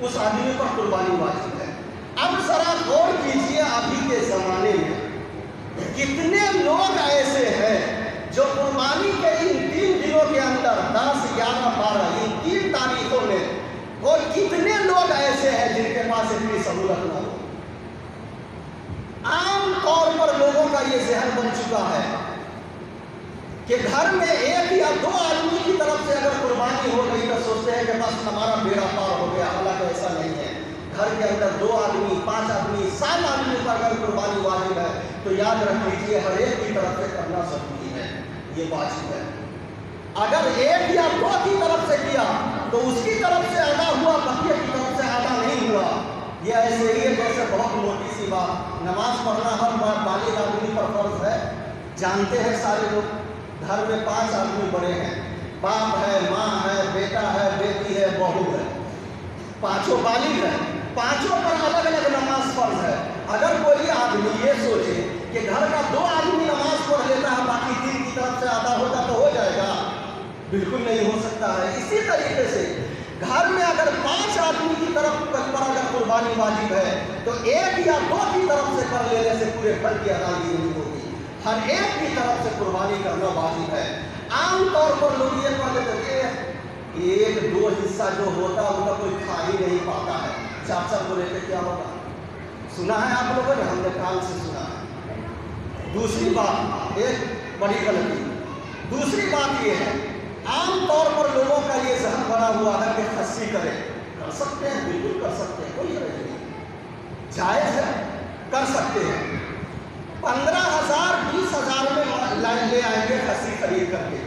उस आदमी पर कुर्बानी वाजिब है। अब जरा गौर कीजिए, अभी के ज़माने में कितने लोग ऐसे हैं जो कुर्बानी के इन 3 दिनों के अंदर 10, 11, 12 इन 3 तारीखों में और कितने लोग ऐसे हैं जिनके पास इतनी सहूलत ना हो। आम तौर पर लोगों का ये ज़हन बन चुका है कि घर में 1 या 2 आदमी की तरफ से अगर कुर्बानी हो गई तो सोचते हैं कि बस हमारा बेड़ा पार हो गया। हालांकि ऐसा नहीं है। घर के अंदर 2 आदमी, 5 आदमी, 7 आदमी पर अगर कुर्बानी वाजिब है तो याद रख लीजिए हर एक की तरफ से करना जरूरी है, ये वाजिब है। अगर 1 या 2 की तरफ से किया तो उसकी तरफ से अदा हुआ, बकिया की तरफ से अदा नहीं हुआ। ये ऐसे ही है जैसे बहुत मोटी सी बात, नमाज पढ़ना हर बालिग आदमी पर फर्ज है। जानते हैं सारे लोग, घर में 5 आदमी बड़े हैं, बाप है, माँ है, बेटा है, बेटी है, बहू है, 5 बालिग है, 5 पर अलग अलग नमाज फर्ज है। अगर कोई आदमी ये सोचे कि घर का 2 आदमी नमाज पढ़ लेता है, बाकी 3 की तरफ से अदा होगा तो हो जाएगा, बिल्कुल नहीं हो सकता है। इसी तरीके से घर में अगर 5 आदमी की तरफ पर अगर कुर्बानी वाजिब है तो 1 या 2 की तरफ से कर लेने से पूरे घर की अदायगी नहीं होगी। हर एक की तरफ से कुर्बानी करना वाजिब है। आम तौर पर लोग ये कह देते हैं 1-2 हिस्सा जो होता है उनका कोई खा ही नहीं पाता है। 4 बोले थे क्या होगा, सुना है आप लोगों ने, हमने कान से सुना है। दूसरी बात, एक बड़ी गलती, दूसरी बात ये है आम तौर पर लोगों का ये ज़हन बना हुआ है कि खस्सी करें। कर सकते हैं, बिल्कुल कर सकते हैं, कोई हर्ज नहीं, जायज़ है, कर सकते हैं। 15,000 20,000 में लाइन ले आएंगे खस्सी खरीद करके,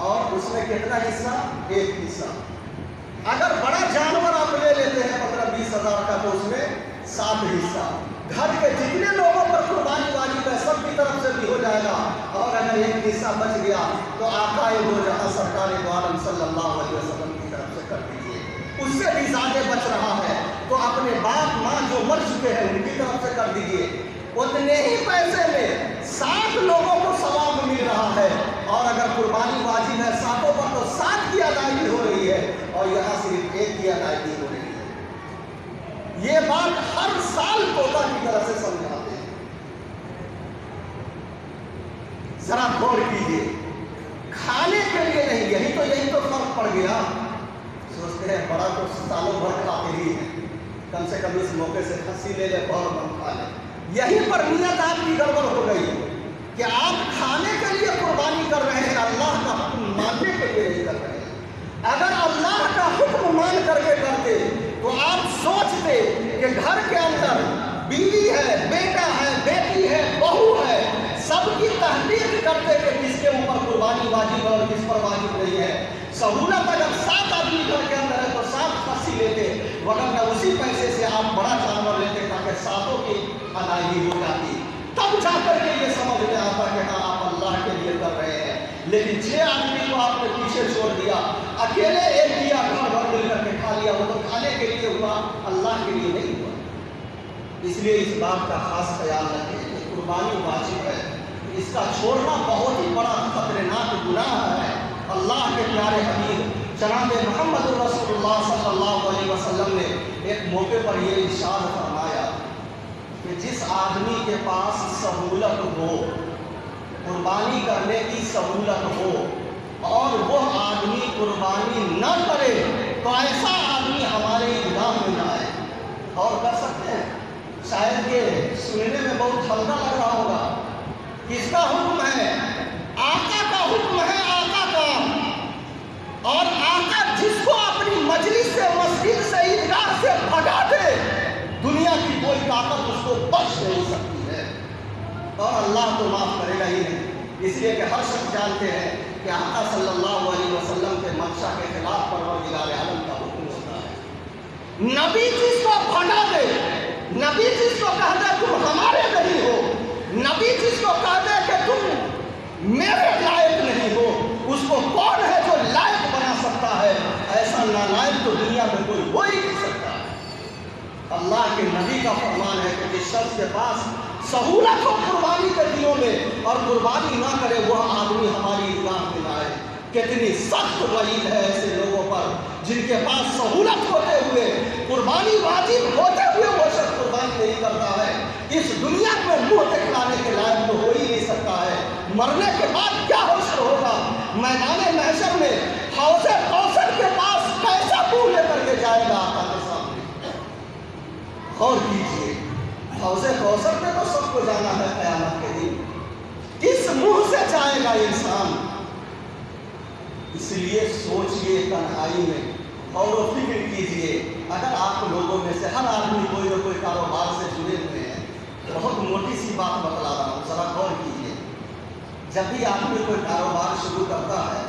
और उसमें कितना हिस्सा, 1 हिस्सा। अगर बड़ा जानवर आप ले लेते हैं 15-20 हज़ार का तो उसमें 7 हिस्सा। घर के जितने लोगों पर कुर्बानी वाजिब है सबकी तरफ से भी हो जाएगा, और अगर 1 हिस्सा बच गया तो आका दो जहां सरकार दो आलम सल्लल्लाहु अलैहि वसल्लम की तरफ से कर दीजिए। उससे भी ज़्यादा बच रहा है तो अपने बाप माँ जो मर चुके हैं उनकी तरफ से कर दीजिए। उतने ही पैसे में 7 लोगों को सवाब मिल रहा है, और अगर कुर्बानी वाजिब है 7 पर तो 7 की अदायगी हो रही है, और यहाँ सिर्फ 1 की अदायगी हो रही है। ये बात हर साल तोता की तरह से समझाते हैं। जरा गौर कीजिए, खाने के लिए नहीं, यही तो फर्क पड़ गया। सोचते हैं बड़ा तो सालों भर खाते ही है, कम से कम इस मौके से खस्सी ले ले और हम खा ले। यहीं पर नियत आपकी गड़बड़ हो गई कि आप खाने के लिए कुर्बानी कर रहे हैं, अल्लाह का हुक्म मानने के लिए नहीं कर रहे हैं। अगर अल्लाह का हुक्म मान करके करते तो आप सोचते कि घर के अंदर बीवी है, बेटा है, बेटी है, बहू है, सबकी तहकीक करते कि किसके ऊपर कुर्बानी वाजिब है और किस पर वाजिब नहीं है। सहूलत अगर 7 आदमी घर के अंदर है तो 7 खस्सी लेते, वरना उसी पैसे से आप बड़ा जानवर लेते ताकि 7 की अदायगी हो जाती। तब जाकर के ये समझ में आता कि हाँ आप अल्लाह के लिए कर रहे हैं। लेकिन 6 आदमी को आपने पीछे छोड़ दिया, अकेले 1 दिया, घर भर मिल करके खा लिया, वो तो खाने के लिए हुआ, अल्लाह के लिए नहीं हुआ। इसलिए इस बात का खास ख्याल रखें कि कुर्बानी वाजिब है, इसका छोड़ना बहुत ही बड़ा खतरनाक गुनाह है। अल्लाह के प्यारे हबीब जनाब मोहम्मद रसूलुल्लाह सल्लल्लाहु अलैहि वसल्लम ने एक मौके पर ये इरशाद फरमाया कि जिस आदमी के पास सहूलत हो, कुर्बानी करने की सहूलत हो, और वह आदमी कुर्बानी न करे तो ऐसा आदमी हमारे इल्जाम में न आए। और कर सकते हैं, शायद ये सुनने में बहुत हल्का लग रहा होगा। किसका हुक्म है? आका का हुक्म है, आका का। और आका जिसको अपनी मजलिस से, मस्जिद से, ईदगाह से भगा दे, दुनिया की कोई ताकत उसको बख्श नहीं सकती है, और अल्लाह तो माफ करेगा ही नहीं। इसलिए कि हर शख्स जानते हैं कि आका सल्लल्लाहु अलैहि वसल्लम के मंशा के खिलाफ परवरदिगार आलम का हुक्म होता है। नबी जिसको भगा दे, नबी जिसको कह दे तुम हमारे नहीं हो, नबी जिसको कह दे कि तुम मेरे लायक नहीं हो, उसको कौन है जो लायक बना सकता है? ऐसा नालायक तो दुनिया में कोई हो ही नहीं सकता। अल्लाह के नबी का फरमान है कि जिस शख्स के पास सहूलत हो कुर्बानी के दिनों में और कुर्बानी ना करे, वह आदमी हमारी ईदगाह में आए। कितनी सख्त वईद है ऐसे लोगों पर जिन के पास सहूलत होते हुए, कुर्बानी वाजिब होते हुए वो शख्स कुर्बानी नहीं करता है, इस दुनिया में मुंह दिखलाने के लायक तो हो ही नहीं सकता है। मरने के बाद क्या हौसर होगा, मैदान महशर में हौसर कौसर के पास कैसा मुंह लेकर के जाएगा आका के सामने। और कीजिए, हौसर कौसर पे तो सबको जाना है क़यामत के दिन, किस मुंह से जाएगा इंसान। इसलिए सोचिए तन्हाई में और फिक्र कीजिए। अगर आप लोगों में से हर आदमी कोई न कोई कारोबार से जुड़े हुए हैं, बहुत मोटी सी बात बतला रहा हूँ, जरा गौर कीजिए। जब भी आदमी कोई कारोबार शुरू करता है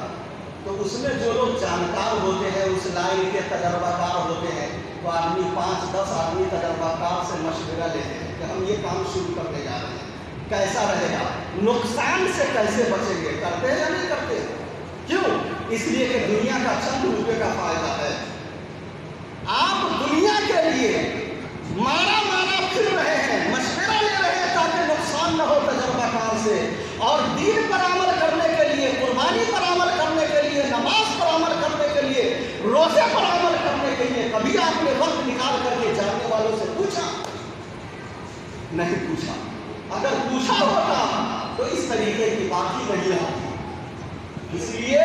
तो उसमें जो लोग जानकार होते हैं, उस लाइन के तजर्बाकार होते हैं, तो आदमी 5-10 आदमी तजर्बाकार से मशवरा लेते हैं कि हम ये काम शुरू करने जा रहे हैं, कैसा रहेगा, नुकसान से कैसे बचेंगे, करते हैं या नहीं करते। क्यों? इसलिए कि दुनिया का चंद रुपये का फायदा है। आप दुनिया के लिए मारा मारा फिर रहे हैं, मशवरा ले रहे हैं ताकि नुकसान न हो तजर्बाकार से, और दीन पर अमल करने के लिए, कुर्बानी पर अमल करने के लिए, नमाज पर अमल करने के लिए, रोजे पर अमल करने के लिए कभी आपने वक्त निकाल करके जानने वालों से पूछा? नहीं पूछा। अगर पूछा होता तो इस तरीके की बात ही नहीं आती। इसलिए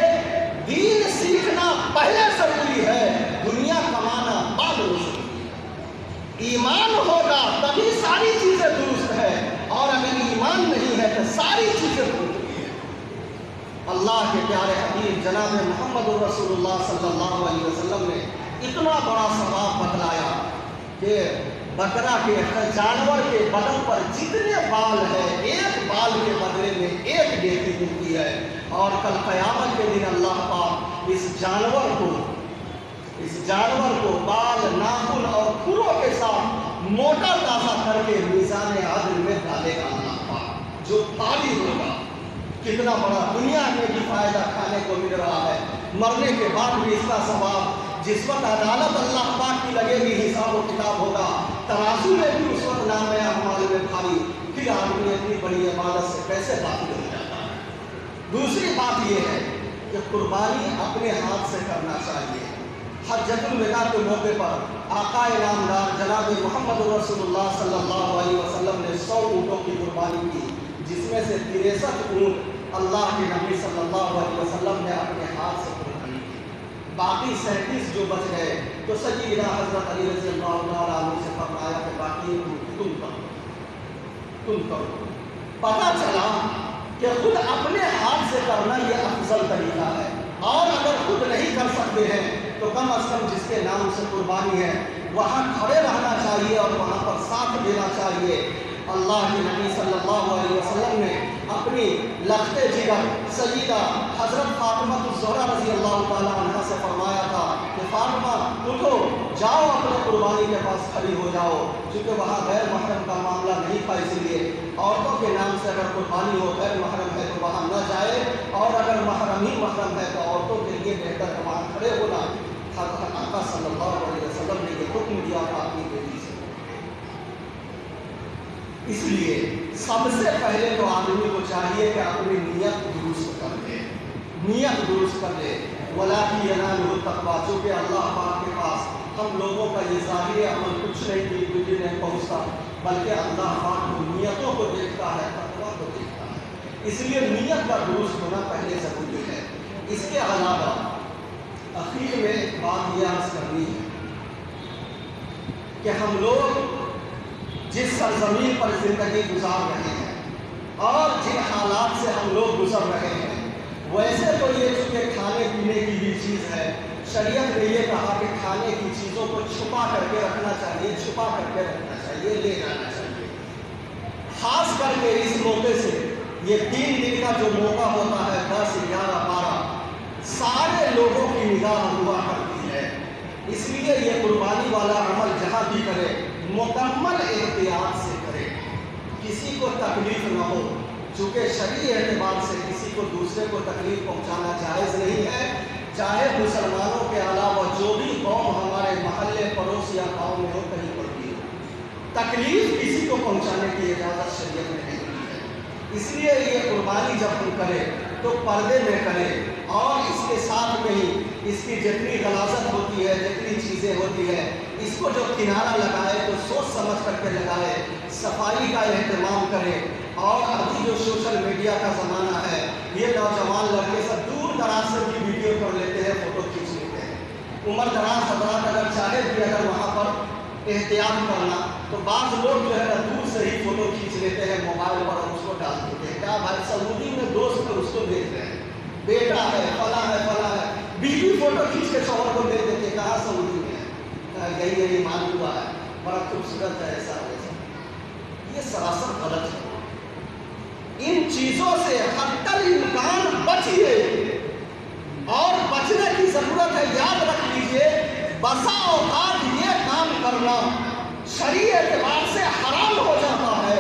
दीन सीखना पहले जरूरी है, दुनिया कमाना बाद में जरूरी है। ईमान होगा तभी सारी चीजें दुरुस्त है, और अगर ईमान नहीं है तो सारी चीजें दुरुस्त है। अल्लाह के प्यारे हबीब जनाब मोहम्मद रसूलुल्लाह सल्लल्लाहु अलैहि वसल्लम ने इतना बड़ा सवाब बतलाया कि बकरा के, जानवर के बदन पर जितने बाल है, एक बाल के बदले में एक नेकी मिलती है। और कल क़यामत के दिन अल्लाह पाक इस जानवर को बाल, नाखून और खुरों के साथ मोटा ताज़ा करके मीज़ान आदल में डालेगा अल्लाह पाक, जो भारी होगा। कितना बड़ा दुनिया में भी फायदा खाने को मिल रहा है, मरने के बाद भी इसका सवाब। जिस वक्त अदालत अल्लाह पाक की लगेगी, हिसाब और किताब होगा, तराजू में भी उस वक्त नाम है अमाल में भारी, फिर आदमी अपनी बड़ी इबादत से कैसे बाकी हो जाता है। दूसरी बात यह है कि कुर्बानी अपने हाथ से करना चाहिए। हज्जतुल विदा के मौके पर आका इनामदार जनाब मोहम्मद रसूलुल्लाह सल्लल्लाहु अलैहि वसल्लम ने 100 ऊँटों की कुर्बानी की, जिसमें से 63 ऊँट अल्लाह के नबी सल्लल्लाहु अलैहि वसल्लम ने अपने हाथ से कुर्बानी की। बाकी 37 जो बच गए तो सय्यिदना हज़रत अली रज़ियल्लाहु तआला अन्हु से फरमाया कि बाकी तुम करो। पता चला कि खुद अपने हाथ से करना यह अफजल तरीका है, और अगर खुद नहीं कर सकते हैं तो कम अज़ कम जिसके नाम से कुर्बानी है वहाँ खड़े रहना चाहिए और वहाँ पर साथ देना चाहिए। अल्लाह के नबी सल्लल्लाहु अलैहि वसल्लम ने अपनी लख्ते जिगर सय्यदा हज़रत फातिमा ज़हरा रज़ियल्लाहु तआला अन्हा से फरमाया था कि फातिमा उठो, जाओ अपने कुर्बानी के पास खड़ी हो जाओ, क्योंकि वहाँ गैर महरम का मामला नहीं था। इसलिए औरतों के नाम से अगर कुर्बानी हो, गैर महरम है तो वहाँ न जाए, और अगर महरम ही महरम है तो औरतों के लिए बेहतर है वहाँ खड़े होना। आका सल्लल्लाहु अलैहि वसल्लम ने ये हुक्म दिया था अपनी बेटी से। इसलिए सबसे पहले तो आदमी को चाहिए कि अपनी नियत दुरुस्त कर ले, नियत दुरुस्त कर ले। वलाकी यनालुहु तक़वा, चूँकि अल्लाह पाक के पास हम लोगों का ये ज़ाहिर अमल कुछ नहीं पहुँचता, बल्कि अल्लाह पाक नियतों को देखता है, तक़वा को देखता है। इसलिए नियत का दुरुस्त होना पहले ज़रूरी है। इसके अलावा आखिर में एक बात यह अर्ज़ करनी है कि हम लोग जिस सरजमीन पर ज़िंदगी गुजार रहे हैं और जिन हालात से हम लोग गुजर रहे हैं, वैसे तो ये चूँकि खाने पीने की भी चीज़ है, शरीयत ने ये कहा कि खाने की चीज़ों को छुपा करके रखना चाहिए, छुपा करके रखना चाहिए, ले जाना चाहिए। खास करके इस मौके से ये 3 दिन का जो मौका होता है, 10, 11, 12, सारे लोगों की निगाह हुआ करती है। इसलिए ये कुर्बानी वाला अमल जहाँ भी करे मुकम्मल एहतियात से करे, किसी को तकलीफ न हो। चूँकि शरई एतबार से किसी को दूसरे को तकलीफ पहुँचाना जायज़ नहीं है, चाहे मुसलमानों के अलावा जो भी कौम हमारे महल्ले पड़ोस या गाँव में हो, कहीं पर भी हो, तकलीफ किसी को पहुँचाने की इजाज़त शरीयत में नहीं दी है। इसलिए ये कुर्बानी जब हम करें तो पर्दे में करें اور اس کے ساتھ میں ہی اس کی جتنی غلاظت ہوتی ہے، جتنی چیزیں ہوتی ہے، اس کو جو کنارہ لگائے تو سوچ سمجھ کر کے لگائے، صفائی کا اہتمام کرے۔ اور ابھی جو سوشل میڈیا کا زمانہ ہے، یہ نوجوان لڑکے سب دور دراز سے بھی ویڈیو کر لیتے ہیں، فوٹو کھینچ لیتے ہیں۔ عمر دراز حضرات اگر چاہے بھی اگر وہاں پر احتیاط کرنا تو بعض لوگ جو ہے نا دور سے ہی فوٹو کھینچ لیتے ہیں موبائل پر اور اس کو ڈال دیتے ہیں۔ کیا بھائی سعودی میں دوست اس کو دیکھ رہے ہیں، بیٹا ہے فلاں ہے فلاں ہے، بیوی فوٹو کھینچ کے شوہر کو دے دیتے، کہاں سعودی میں ہے، یہی یہی معلوم ہوا ہے، بڑا خوبصورت ہے، ایسا ویسا۔ یہ سراسر غلط ہے۔ ان چیزوں سے حتی الامکان بچیے، اور بچنے کی ضرورت ہے۔ یاد رکھ لیجئے، بسا اوقات یہ کام کرنا شرعی اعتبار سے حرام ہو جاتا ہے۔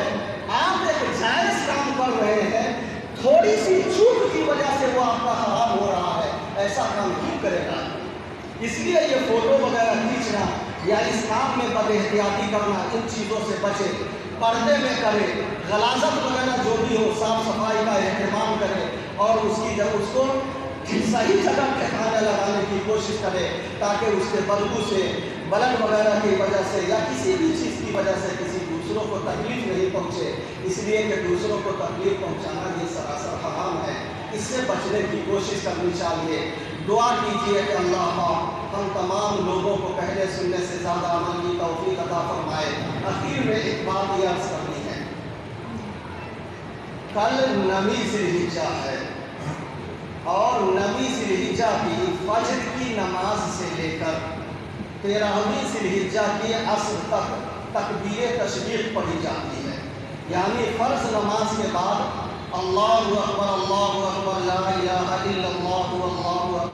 آپ ایک جائز کام کر رہے ہیں، تھوڑی سی چوک کی وجہ سے وہ آپ کا حرام ہو رہا ہے، ایسا کام کیوں کرے گا؟ اس لیے یہ فوٹو وغیرہ کھینچنا یا اس کام میں بد احتیاطی کرنا، ان چیزوں سے بچے، پردے میں کرے، غلاظت وغیرہ جو بھی ہو صاف صفائی کا اہتمام کرے، اور اس کی جب اس کو صحیح جگہ ٹھکانے لگانے کی کوشش کرے تاکہ اس کے بدبو سے، بلن وغیرہ کی وجہ سے یا کسی بھی چیز کی وجہ سے کسی دوسروں کو تکلیف نہیں پہنچے، اس لیے کہ دوسروں کو تکلیف پہنچانا یہ سراسر حرام ہے۔ اس سے بچنے کی کوشش کرنی چاہیے۔ دعا کیجیے کہ اللہ ہم تمام لوگوں کو کہنے سننے سے زیادہ عمل کی توفیق عطا فرمائے۔ اخیر میں ایک بات یہ عرض کرنی ہے، کل نویں ذی الحجہ ہے، اور نویں ذی الحجہ کی فجر کی نماز سے لے کر 13ویں ذی الحجہ کی عصر تک تکبیر تشریق پڑھی جاتی ہے، یعنی فرض نماز کے بعد اللہ اکبر لا الہ الا اللہ واللہ اکبر۔